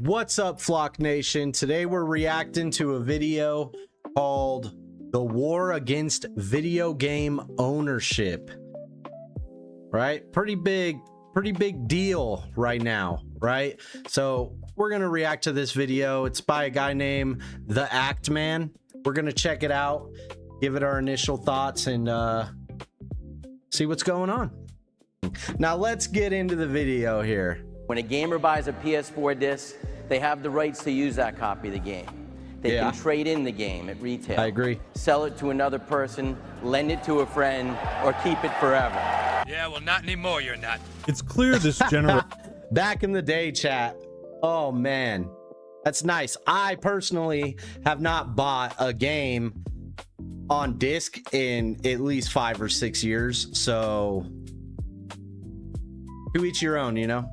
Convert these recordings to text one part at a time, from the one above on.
What's up, Flock Nation? Today we're reacting to a video called The War Against Video Game Ownership. Right? Pretty big deal right now, right? So we're gonna react to this video. It's by a guy named The Act Man. We're gonna check it out, give it our initial thoughts, and see what's going on. Now let's get into the video here. When a gamer buys a PS4 disc, they have the rights to use that copy of the game. They can trade in the game at retail. I agree. Sell it to another person, lend it to a friend, or keep it forever. Yeah, well, not anymore, you're not. It's clear this generation... Back in the day, chat. Oh, man. That's nice. I personally have not bought a game on disc in at least 5 or 6 years. So, to each your own, you know?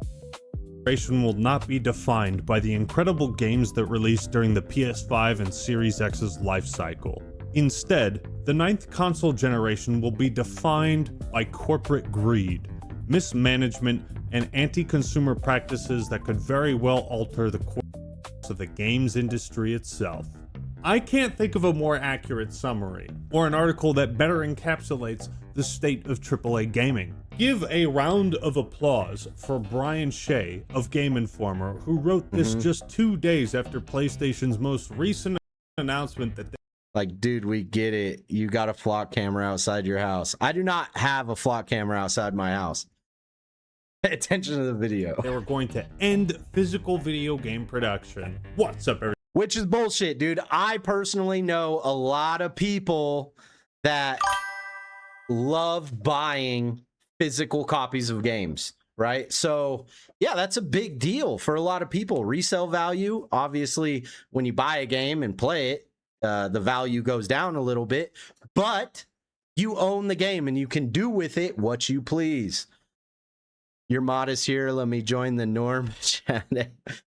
will not be defined by the incredible games that released during the PS5 and Series X's life cycle. Instead, the 9th console generation will be defined by corporate greed, mismanagement, and anti-consumer practices that could very well alter the course of the games industry itself. I can't think of a more accurate summary, or an article that better encapsulates the state of AAA gaming. Give a round of applause for Brian Shea of Game Informer, who wrote this just 2 days after PlayStation's most recent announcement that like, dude, we get it. You got a flock camera outside your house. I do not have a flock camera outside my house. Pay attention to the video. they were going to end physical video game production. What's up, everybody? Which is bullshit, dude. I personally know a lot of people that love buying physical copies of games, right? So yeah, that's a big deal for a lot of people. Resale value, obviously, when you buy a game and play it, the value goes down a little bit, but you own the game and you can do with it what you please. Your mod is here. Let me join the norm chat.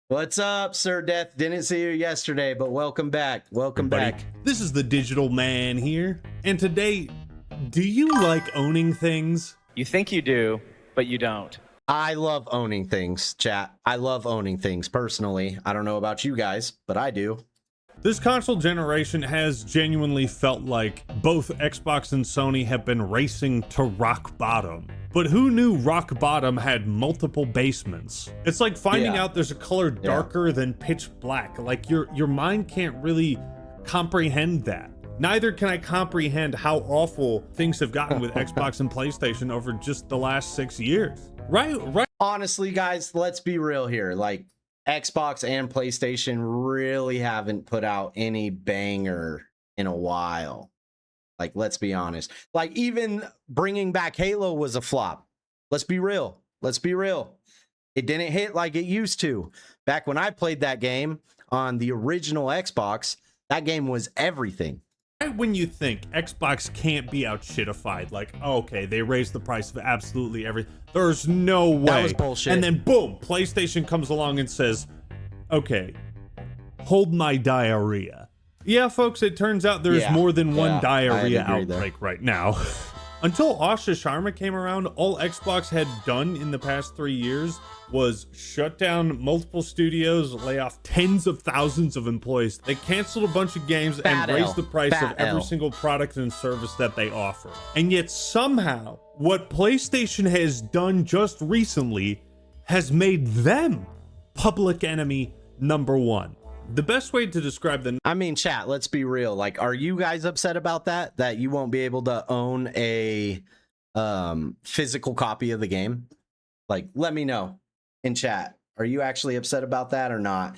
What's up, Sir Death? Didn't see you yesterday, but welcome back. Welcome back. This is the Digital Man here, and today, do you like owning things? You think you do, but you don't. I love owning things, chat. I love owning things personally. I don't know about you guys, but I do. This console generation has genuinely felt like both Xbox and Sony have been racing to rock bottom. But who knew rock bottom had multiple basements? It's like finding out there's a color darker than pitch black. Like your mind can't really comprehend that. Neither can I comprehend how awful things have gotten with Xbox and PlayStation over just the last 6 years. Right? Honestly, guys, let's be real here. Like, Xbox and PlayStation really haven't put out any banger in a while. Like, let's be honest. Like, even bringing back Halo was a flop. Let's be real. Let's be real. It didn't hit like it used to. Back when I played that game on the original Xbox, that game was everything. Right when you think Xbox can't be outshitified, like, okay, they raised the price of absolutely everything. There's no way. That was bullshit. And then boom, PlayStation comes along and says, okay, hold my diarrhea. Yeah, folks, it turns out there's more than one diarrhea outbreak right now. Until Asha Sharma came around, all Xbox had done in the past 3 years was shut down multiple studios, lay off tens of thousands of employees. They canceled a bunch of games and raised the price of every single product and service that they offer. And yet somehow, what PlayStation has done just recently has made them public enemy #1. The best way to describe the... I mean, chat, let's be real. Like, are you guys upset about that? That you won't be able to own a physical copy of the game? Like, let me know in chat. Are you actually upset about that or not?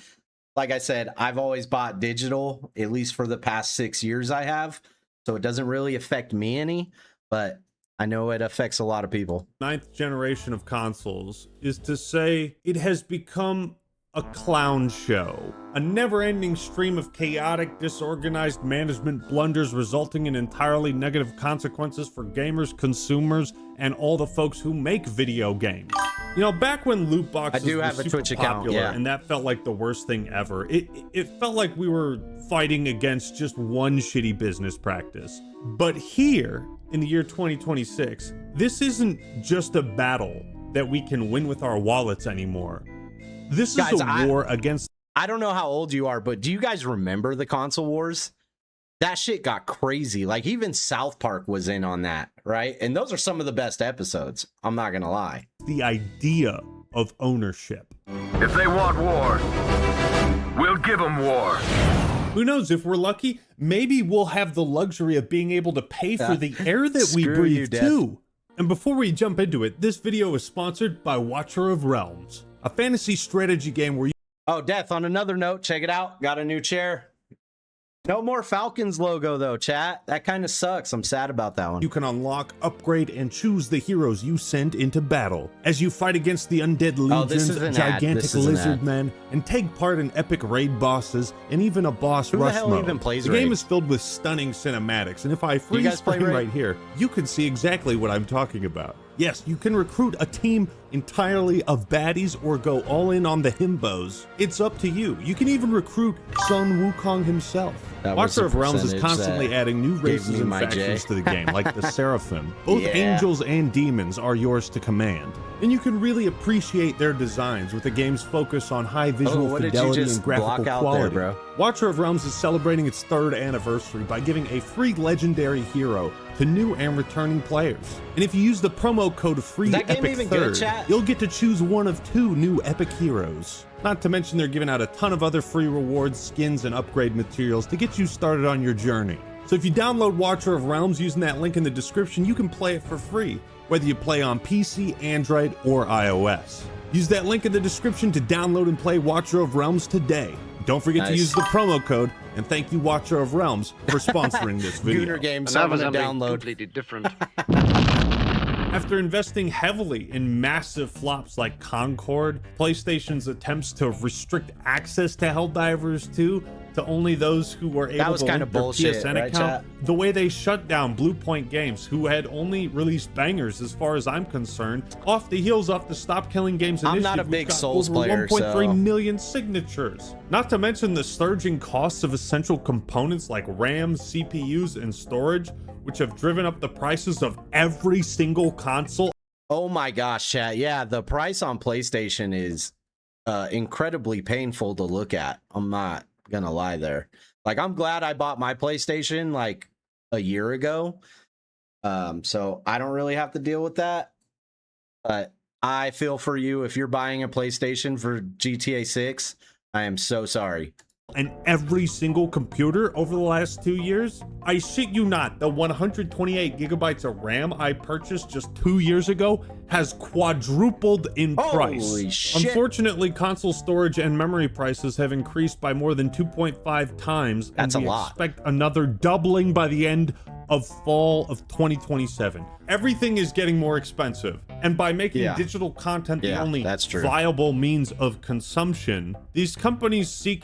Like I said, I've always bought digital, at least for the past 6 years I have. So it doesn't really affect me any, but I know it affects a lot of people. 9th generation of consoles is to say it has become a clown show, a never-ending stream of chaotic, disorganized management blunders resulting in entirely negative consequences for gamers, consumers, and all the folks who make video games. You know, back when loot boxes were super popular, and that felt like the worst thing ever, it felt like we were fighting against just one shitty business practice. But here, in the year 2026, this isn't just a battle that we can win with our wallets anymore. This is Guys, a war against. I don't know how old you are, but do you guys remember the console wars? That shit got crazy. Like, even South Park was in on that, right? And those are some of the best episodes. I'm not gonna lie. The idea of ownership. If they want war, we'll give them war. Who knows, if we're lucky, maybe we'll have the luxury of being able to pay for the air that we Screw breathe you, Death. too. And before we jump into it, this video is sponsored by Watcher of Realms, a fantasy strategy game where you Oh, Death, on another note, check it out. Got a new chair. No more Falcons logo, though, chat. That kind of sucks. I'm sad about that one. you can unlock, upgrade, and choose the heroes you send into battle as you fight against the undead Oh, this legions, is an ad. gigantic This is an lizard ad. men, and take part in epic raid bosses and even a boss Who the rush hell mode. even plays the game raid? is filled with stunning cinematics, and if I You freeze guys play frame raid? right here, you can see exactly what I'm talking about. Yes, you can recruit a team entirely of baddies or go all in on the himbos. It's up to you. You can even recruit Sun Wukong himself. That was Watcher the of Realms is percentage constantly that adding new gave races me and my J. factions to the game, like the Seraphim. Both Yeah. angels and demons are yours to command. And you can really appreciate their designs with the game's focus on high visual what did you fidelity just and graphical block out quality. there, bro? Watcher of Realms is celebrating its 3rd anniversary by giving a free legendary hero to new and returning players. And if you use the promo code Is that game even good, FREEEPIC3rd, chat? you'll get to choose one of 2 new epic heroes. Not to mention they're giving out a ton of other free rewards, skins, and upgrade materials to get you started on your journey. So if you download Watcher of Realms using that link in the description, you can play it for free, whether you play on PC, Android, or iOS. Use that link in the description to download and play Watcher of Realms today. Don't forget to Nice. use the promo code, and thank you Watcher of Realms for sponsoring this video. Gooner game, And so that I'm was gonna something download. completely different. After investing heavily in massive flops like Concord, PlayStation's attempts to restrict access to Helldivers 2 to only those who were able was to kinda link their bullshit, PSN right, account, chat? the way they shut down Blue Point Games, who had only released bangers as far as I'm concerned, off the heels off the Stop Killing Games I'm initiative, not a which big got Souls over player, 1.3 so- million signatures. Not to mention the surging costs of essential components like RAM, CPUs, and storage, which have driven up the prices of every single console. Oh my gosh, chat. Yeah, the price on PlayStation is incredibly painful to look at. I'm not gonna lie there. Like, I'm glad I bought my PlayStation like a year ago. So I don't really have to deal with that. But I feel for you if you're buying a PlayStation for GTA 6. I am so sorry. And every single computer over the last 2 years, I shit you not, the 128 gigabytes of RAM I purchased just 2 years ago has quadrupled in price. Holy shit. Unfortunately, console storage and memory prices have increased by more than 2.5 times. That's and a we lot. expect another doubling by the end of fall of 2027. Everything is getting more expensive. And by making Yeah. digital content the Yeah, only that's true. viable means of consumption, these companies seek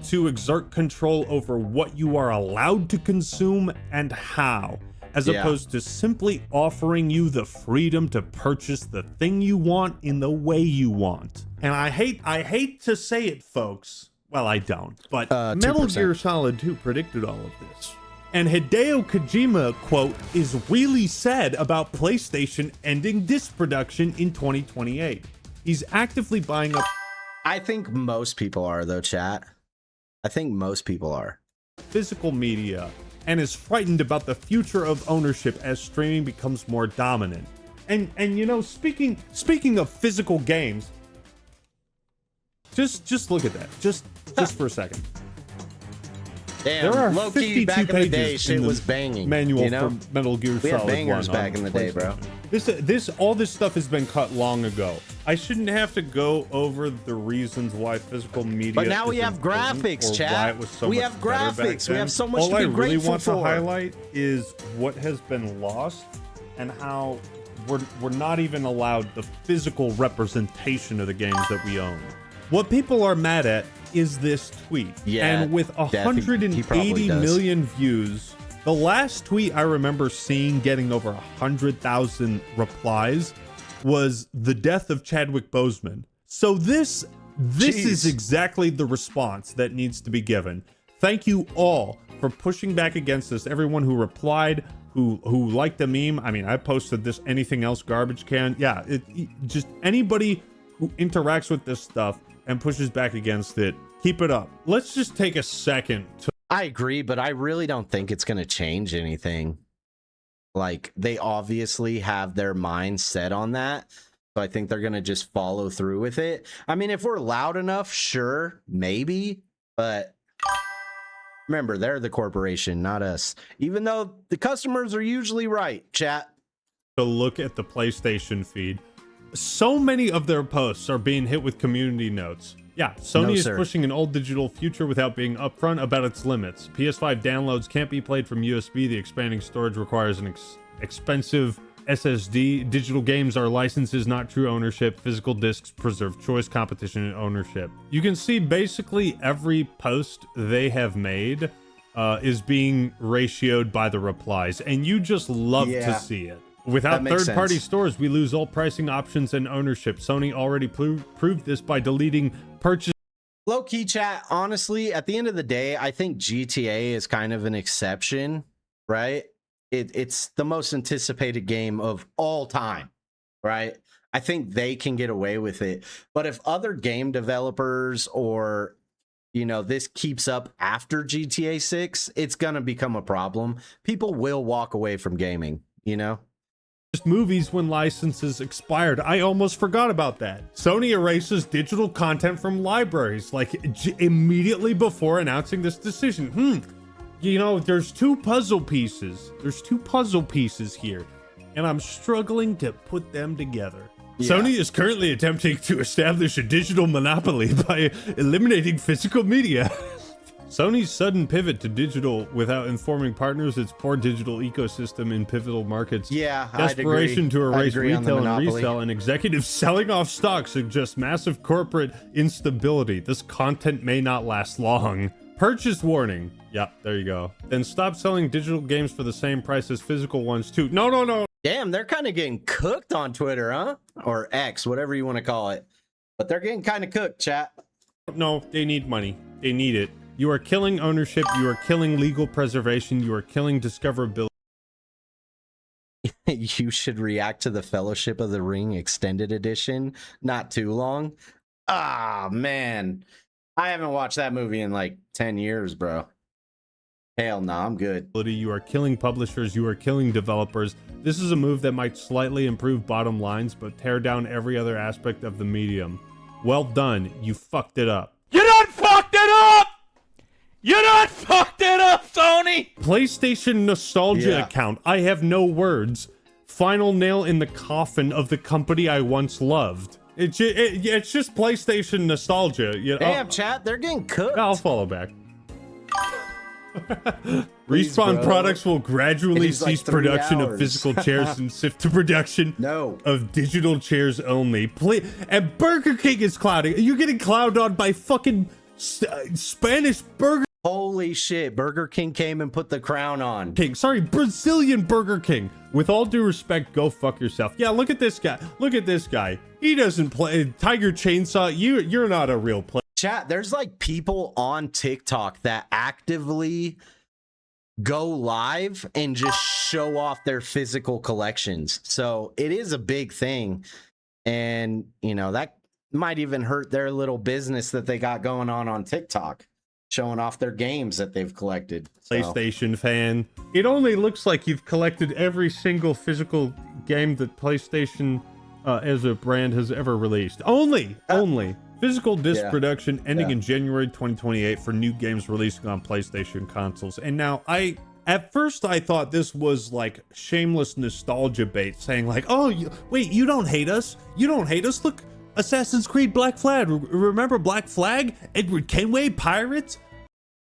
to exert control over what you are allowed to consume and how, as Yeah. opposed to simply offering you the freedom to purchase the thing you want in the way you want. And I hate to say it, folks. Well, I don't, but Metal 2%. Gear Solid 2 predicted all of this. And Hideo Kojima, quote, is really sad about PlayStation ending disc production in 2028. He's actively buying up I think most people are, though, chat. I think most people are. physical media and is frightened about the future of ownership as streaming becomes more dominant. And you know, speaking of physical games, just look at that. Just for a second. Damn, There are low key 52 back in the day, pages shit in the was banging. manual you know? for Metal Gear We had Solid bangers 1 back on in the day, bro. All this stuff has been cut long ago. I shouldn't have to go over the reasons why physical media. But now we is have important graphics, or chat. why it was so We much have better back graphics. We then. have so much All to be I really grateful want to for. highlight is what has been lost and how we're not even allowed the physical representation of the games that we own. What people are mad at is this tweet. Yeah, And with Death, he probably 180 does. million views, the last tweet I remember seeing getting over 100,000 replies was the death of Chadwick Boseman. So this is Jeez. exactly the response that needs to be given. Thank you all for pushing back against this. Everyone who replied, who liked the meme. I mean, I posted this anything else garbage can. Yeah, just anybody who interacts with this stuff and pushes back against it. Keep it up. Let's just take a second to I agree, but I really don't think it's going to change anything. Like, they obviously have their mind set on that. So I think they're going to just follow through with it. I mean, if we're loud enough, sure, maybe. But remember, they're the corporation, not us. Even though the customers are usually right, chat. look at the PlayStation feed. So many of their posts are being hit with community notes. Yeah, Sony is pushing an old digital future without being upfront about its limits. PS5 downloads can't be played from USB. The expanding storage requires an expensive SSD. Digital games are licenses, not true ownership. Physical discs preserve choice, competition, and ownership. You can see basically every post they have made is being ratioed by the replies, and you just love to see it. Without third-party stores, we lose all pricing options and ownership. Sony already proved this by deleting purchase. Low-key chat, honestly, at the end of the day, I think GTA is kind of an exception, right? It's the most anticipated game of all time, right? I think they can get away with it. But if other game developers or, you know, this keeps up after GTA 6, it's going to become a problem. People will walk away from gaming, you know? Movies when licenses expired. I almost forgot about that. Sony erases digital content from libraries like immediately before announcing this decision. You know, there's two puzzle pieces. There's two puzzle pieces here, and I'm struggling to put them together. Yeah. Sony is currently attempting to establish a digital monopoly by eliminating physical media. Sony's sudden pivot to digital without informing partners its poor digital ecosystem in pivotal markets. Yeah, desperation to erase retail and resell, and executives selling off stock suggests massive corporate instability. This content may not last long. Purchase warning. Yeah, there you go. Then stop selling digital games for the same price as physical ones too. No. Damn, they're kind of getting cooked on Twitter, huh? Or X, whatever you want to call it. But they're getting kind of cooked, chat. No, they need money. They need it. You are killing ownership. You are killing legal preservation. You are killing discoverability. You should react to the Fellowship of the Ring Extended Edition. Not too long. Ah, man. I haven't watched that movie in like 10 years, bro. Hell no, I'm good. You are killing publishers. You are killing developers. This is a move that might slightly improve bottom lines, but tear down every other aspect of the medium. Well done. You fucked it up. You done fucked it up! You done fucked it up, Sony! PlayStation nostalgia account. I have no words. Final nail in the coffin of the company I once loved. It's just PlayStation nostalgia. You know? Damn, chat, they're getting cooked. I'll follow back. Respawn products will gradually cease production of physical chairs and shift to production of digital chairs only. And Burger King is clouding. You're getting clouded on by fucking Spanish Burger. Holy shit, Burger King came and put the crown on. Brazilian Burger King. With all due respect, go fuck yourself. Yeah, look at this guy. Look at this guy. He doesn't play Tiger Chainsaw. You're not a real player. Chat, there's like people on TikTok that actively go live and just show off their physical collections. So it is a big thing. And, you know, that might even hurt their little business that they got going on TikTok, showing off their games that they've collected. PlayStation fan. It only looks like you've collected every single physical game that PlayStation as a brand has ever released. Only. Physical disc production ending in January 2028 for new games releasing on PlayStation consoles. And now at first I thought this was like shameless nostalgia bait, saying like, oh, wait, you don't hate us? You don't hate us? Look, Assassin's Creed Black Flag. Remember Black Flag? Edward Kenway, Pirates?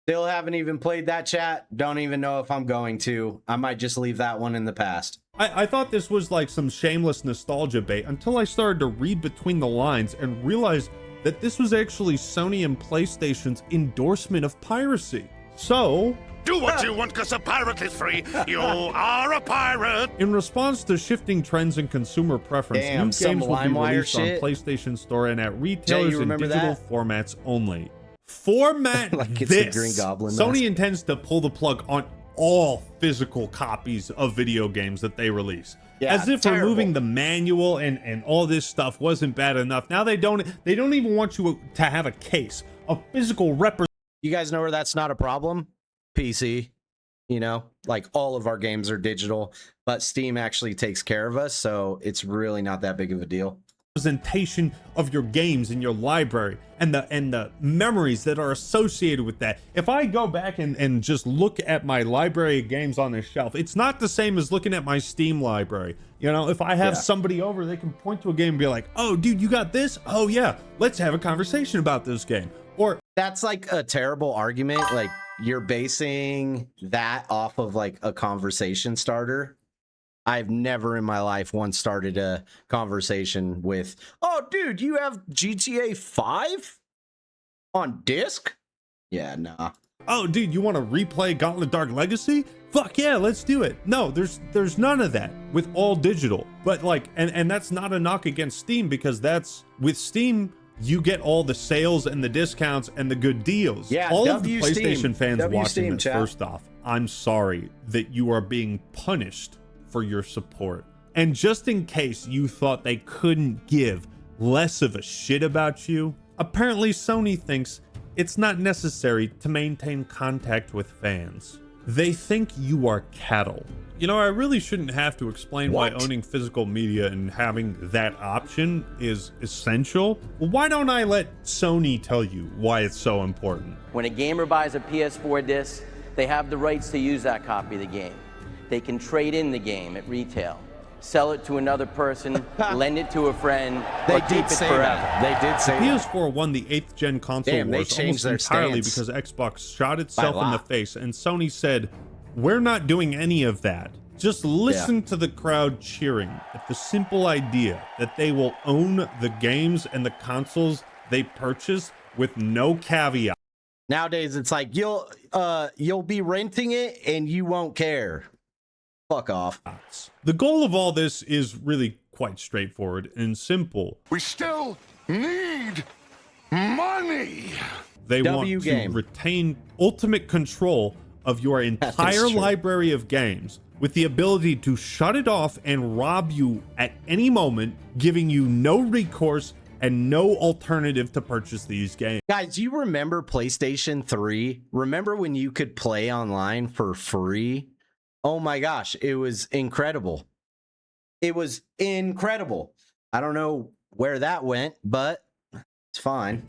Still haven't even played that, chat. Don't even know if I'm going to. I might just leave that one in the past. I thought this was like some shameless nostalgia bait until I started to read between the lines and realized that this was actually Sony and PlayStation's endorsement of piracy. So, do what you want because a pirate is free. You are a pirate. In response to shifting trends in consumer preference, new games will be released on PlayStation Store and at retailers in digital formats only. Format like it's this. the Green Goblin Sony intends to pull the plug on all physical copies of video games that they release. Yeah, as if terrible. removing the manual and all this stuff wasn't bad enough. Now they don't even want you to have a case, a physical representation. You guys know where that's not a problem? PC. You know, like all of our games are digital, but Steam actually takes care of us, so it's really not that big of a deal. Representation of your games in your library and the memories that are associated with that. If I go back and just look at my library of games on this shelf, it's not the same as looking at my Steam library. You know, if I have somebody over, they can point to a game and be like, oh dude, you got this? Oh yeah, let's have a conversation about this game. Or that's like a terrible argument. Like, you're basing that off of like a conversation starter. I've never in my life once started a conversation with, oh, dude, you have GTA 5 on disc? Yeah, nah. Oh, dude, you want to replay Gauntlet Dark Legacy? Fuck yeah, let's do it. No, there's none of that with all digital. But like, and that's not a knock against Steam, because that's with Steam, you get all the sales and the discounts and the good deals. Yeah, all of the Steam. PlayStation fans watching Steam, this, chat. first off, I'm sorry that you are being punished for your support. And just in case you thought they couldn't give less of a shit about you, apparently Sony thinks it's not necessary to maintain contact with fans. They think you are cattle. You know, I really shouldn't have to explain why owning physical media and having that option is essential. Well, why don't I let Sony tell you why it's so important? When a gamer buys a PS4 disc, they have the rights to use that copy of the game. They can trade in the game at retail, sell it to another person, lend it to a friend, or keep it forever. They did say PS4 won the 8th gen console Damn, they wars changed almost their entirely stance because Xbox shot itself by a in the lot. face, and Sony said, we're not doing any of that. Just listen to the crowd cheering at the simple idea that they will own the games and the consoles they purchase with no caveat. Nowadays, it's like you'll be renting it and you won't care. Fuck off. The goal of all this is really quite straightforward and simple. We still need money. They W want game. to retain ultimate control of your entire true. library of games with the ability to shut it off and rob you at any moment, giving you no recourse and no alternative to purchase these games. Guys, you remember PlayStation 3? Remember when you could play online for free? Oh my gosh, it was incredible. It was incredible. I don't know where that went, but it's fine.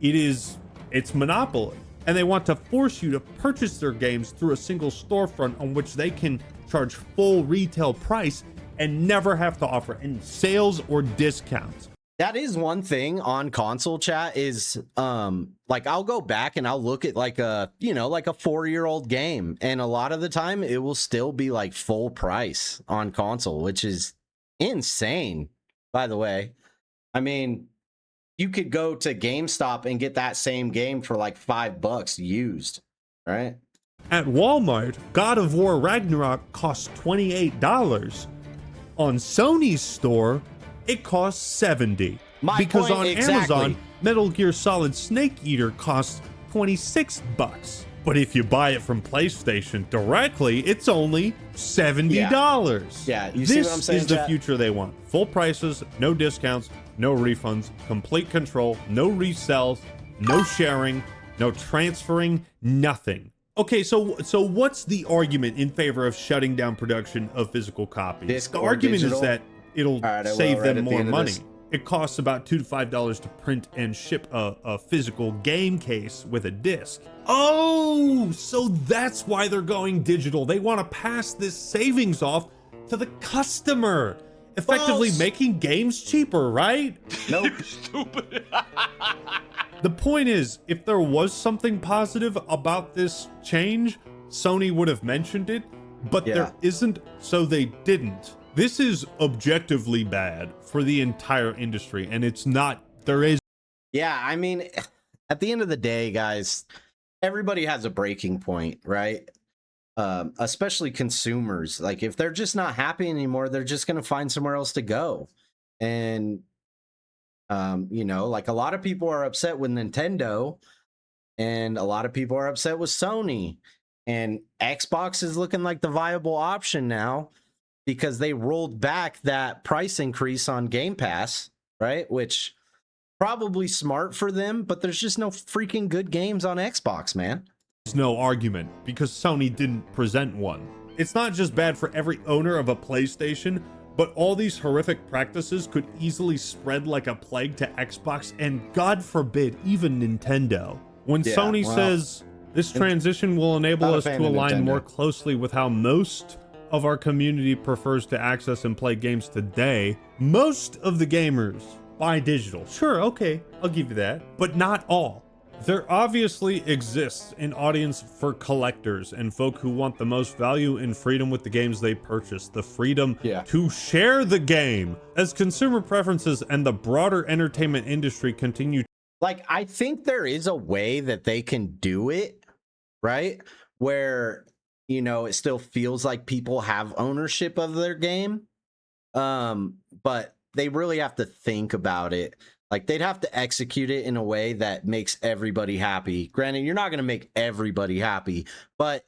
It's monopoly, and they want to force you to purchase their games through a single storefront on which they can charge full retail price and never have to offer any sales or discounts. That is one thing on console chat is like I'll go back and I'll look at like a 4-year-old game, and a lot of the time it will still be like full price on console, which is insane, by the way. I mean, you could go to GameStop and get that same game for like $5 used, right? At Walmart, God of War Ragnarok costs $28. On Sony's store, it costs $70. My because point, on exactly. Amazon, Metal Gear Solid Snake Eater costs $26. But if you buy it from PlayStation directly, it's only $70. Yeah, you see this what I'm saying, is the chat? future they want. Full prices, no discounts, no refunds, complete control, no resells, no sharing, no transferring, nothing. Okay, so what's the argument in favor of shutting down production of physical copies? Disc The or argument digital? is that it'll All right, I will save right them at the more end of money. this. It costs about $2 to $5 to print and ship a physical game case with a disc. Oh, so that's why they're going digital. They want to pass this savings off to the customer, effectively False. making games cheaper, right? Nope. Stupid. The point is, if there was something positive about this change, Sony would have mentioned it, but Yeah. there isn't, so they didn't. This is objectively bad for the entire industry, and it's not, there is. Yeah, I mean, at the end of the day, guys, everybody has a breaking point, right? Especially consumers. Like, if they're just not happy anymore, they're just going to find somewhere else to go. And, like a lot of people are upset with Nintendo, and a lot of people are upset with Sony. And Xbox is looking like the viable option now because they rolled back that price increase on Game Pass, right? Which probably smart for them, but there's just no freaking good games on Xbox, man. There's no argument because Sony didn't present one. It's not just bad for every owner of a PlayStation, but all these horrific practices could easily spread like a plague to Xbox and, God forbid, even Nintendo. When Sony says this transition will enable us to align more closely with how most of our community prefers to access and play games today, most of the gamers buy digital. Sure, okay, I'll give you that, but not all. There obviously exists an audience for collectors and folk who want the most value and freedom with the games they purchase, the freedom to share the game. As consumer preferences and the broader entertainment industry continue, like, I think there is a way that they can do it, right? Where, you know, it still feels like people have ownership of their game. But they really have to think about it. Like, they'd have to execute it in a way that makes everybody happy. Granted, you're not going to make everybody happy, but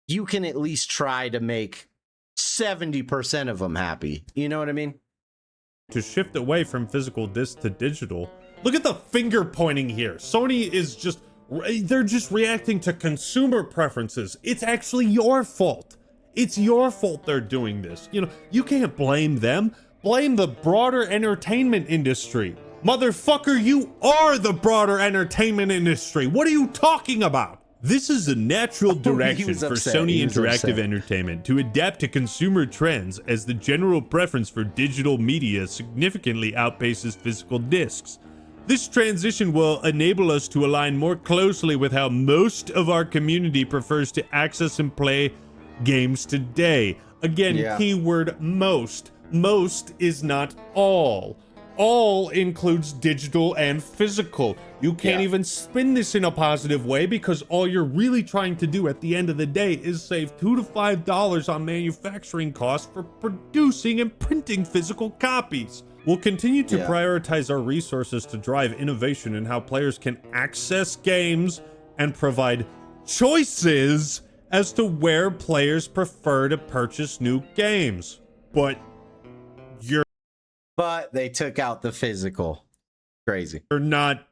you can at least try to make 70% of them happy. You know what I mean? to shift away from physical disc to digital. Look at the finger pointing here. Sony is they're just reacting to consumer preferences. It's actually your fault. It's your fault they're doing this. You know, you can't blame them. Blame the broader entertainment industry. Motherfucker, you are the broader entertainment industry. What are you talking about? This is a natural direction for Sony Interactive Entertainment to adapt to consumer trends as the general preference for digital media significantly outpaces physical discs. This transition will enable us to align more closely with how most of our community prefers to access and play games today. Again, keyword most. Most is not all. All includes digital and physical. You can't even spin this in a positive way because all you're really trying to do at the end of the day is save $2 to $5 on manufacturing costs for producing and printing physical copies. We'll continue to prioritize our resources to drive innovation in how players can access games and provide choices as to where players prefer to purchase new games. But they took out the physical. Crazy. We're not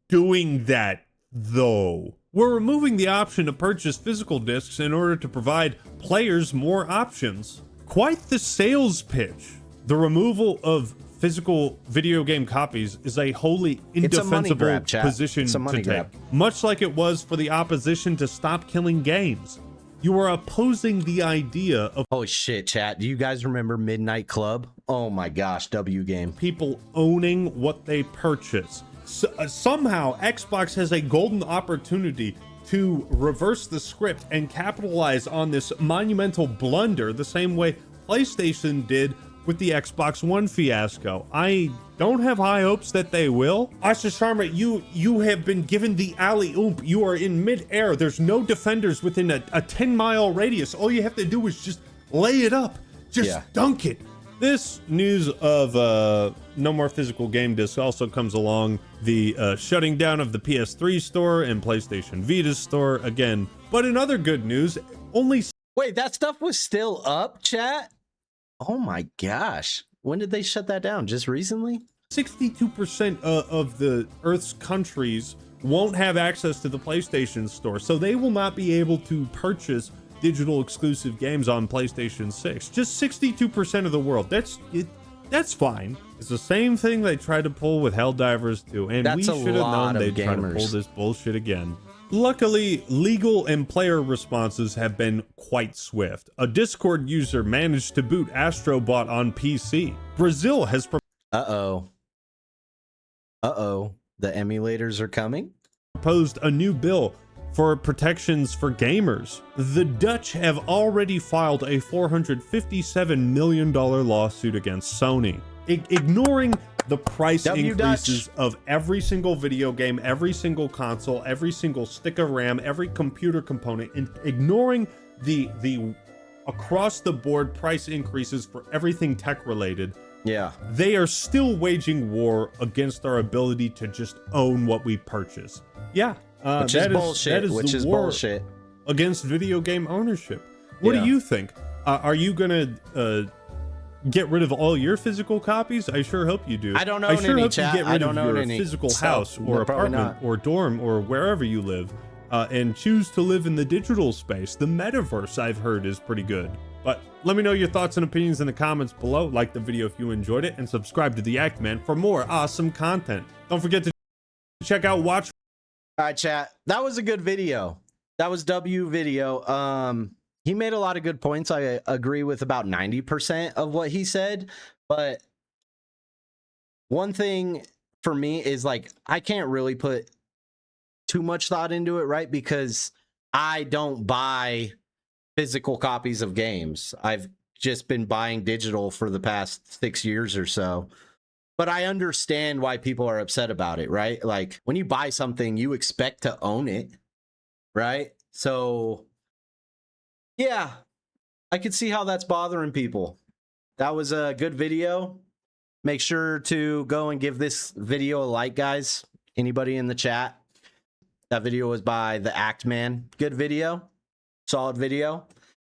doing that, though. We're removing the option to purchase physical discs in order to provide players more options. Quite the sales pitch. The removal of physical video game copies is a wholly indefensible position to take. Much like it was for the opposition to stop killing games. You are opposing the idea of... Holy shit, chat. Do you guys remember Midnight Club? Oh my gosh, W game. People owning what they purchase. Somehow, Xbox has a golden opportunity to reverse the script and capitalize on this monumental blunder the same way PlayStation did with the Xbox One fiasco. I don't have high hopes that they will. Asha Sharma, you have been given the alley-oop. You are in mid-air. There's no defenders within a 10-mile radius. All you have to do is just lay it up. Just dunk it. This news of no more physical game discs also comes along the shutting down of the PS3 store and PlayStation Vita store again. But in other good news, only... Wait, that stuff was still up, chat? Oh my gosh. When did they shut that down? Just recently? 62% of the Earth's countries won't have access to the PlayStation Store, so they will not be able to purchase digital exclusive games on PlayStation 6. Just 62% of the world. That's fine. It's the same thing they tried to pull with Helldivers 2, and we should have known they'd try to pull this bullshit again. Luckily, legal and player responses have been quite swift. A Discord user managed to boot Astrobot on PC. Brazil has... The emulators are coming? ...proposed a new bill for protections for gamers. The Dutch have already filed a $457 million lawsuit against Sony, ignoring the price increases of every single video game, every single console, every single stick of RAM, every computer component, and ignoring the across the board price increases for everything tech related. They are still waging war against our ability to just own what we purchase. Which is bullshit. against video game ownership. What do you think? Are you gonna get rid of all your physical copies? I sure hope you do. I don't I own sure any, hope chat. you get I rid don't of own your any. physical So, house or no, probably apartment not. or dorm or wherever you live, and choose to live in the digital space. The metaverse, I've heard, is pretty good. But let me know your thoughts and opinions in the comments below. Like the video if you enjoyed it, and subscribe to the Act Man for more awesome content. Don't forget to check out Watch. All right, chat. That was a good video. That was W video. He made a lot of good points. I agree with about 90% of what he said. But one thing for me is like, I can't really put too much thought into it, right? Because I don't buy physical copies of games. I've just been buying digital for the past 6 years or so. But I understand why people are upset about it, right? Like when you buy something, you expect to own it, right? So yeah, I could see how that's bothering people. That was a good video. Make sure to go and give this video a like, guys. Anybody in the chat? That video was by the Act Man. Good video. Solid video.